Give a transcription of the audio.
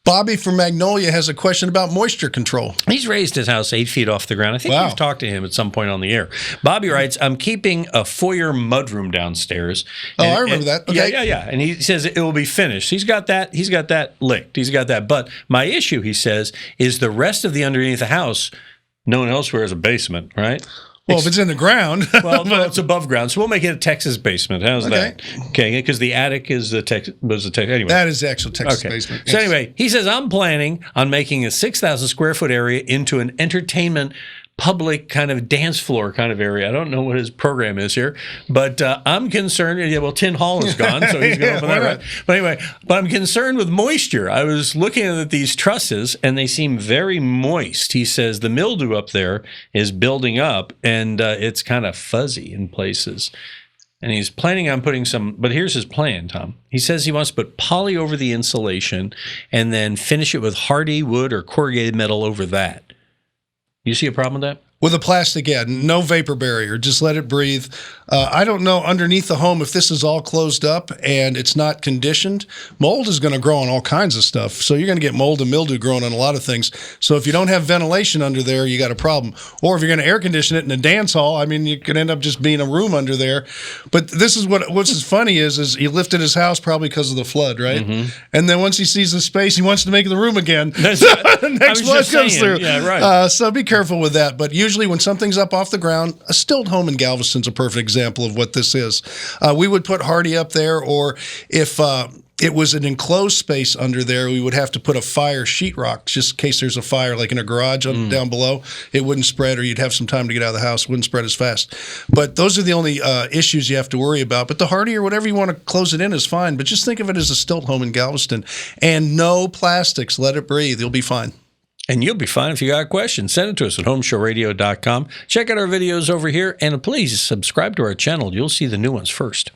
Bobby from Magnolia has a question about moisture control. He's raised his house 8 feet off the ground. I think Wow. you've talked to him at some point on the air. Bobby writes, I'm keeping a foyer mudroom downstairs. I remember that. Okay. Yeah. And he says it will be finished. He's got that licked. He's got that. But my issue, he says, is the rest of the underneath the house known elsewhere as a basement, right? Well, if it's in the ground. Well, no, it's above ground, so we'll make it a Texas basement. How's that? Okay, because the attic is the Texas. Anyway, that is the actual Texas basement. Yes. So anyway, he says I'm planning on making a 6,000 square foot area into an entertainment, public kind of dance floor kind of area. I don't know what his program is here, but I'm concerned. Yeah, well, Tin Hall is gone, so he's going to open that, right? But anyway, I'm concerned with moisture. I was looking at these trusses, and they seem very moist. He says the mildew up there is building up, and it's kind of fuzzy in places. And he's planning on putting some, but here's his plan, Tom. He says he wants to put poly over the insulation and then finish it with hardy wood or corrugated metal over that. You see a problem with that? With a plastic, yeah, no vapor barrier. Just let it breathe. I don't know underneath the home if this is all closed up and it's not conditioned. Mold is going to grow on all kinds of stuff. So you're going to get mold and mildew growing on a lot of things. So if you don't have ventilation under there, you got a problem. Or if you're going to air condition it in a dance hall, I mean, you could end up just being a room under there. But this is what's funny is he lifted his house probably because of the flood, right? Mm-hmm. And then once he sees the space, he wants to make the room again. The next flood comes through. Yeah, right. So be careful with that. But usually when something's up off the ground, a stilt home in Galveston's a perfect example of what this is. We would put hardy up there, or if it was an enclosed space under there, we would have to put a fire sheetrock just in case there's a fire, like in a garage down below. It wouldn't spread, or you'd have some time to get out of the house. It wouldn't spread as fast. But those are the only issues you have to worry about. But the hardy or whatever you want to close it in is fine. But just think of it as a stilt home in Galveston. And no plastics. Let it breathe. You'll be fine. And you'll be fine if you got a question. Send it to us at HomeShowRadio.com. Check out our videos over here, and please subscribe to our channel. You'll see the new ones first.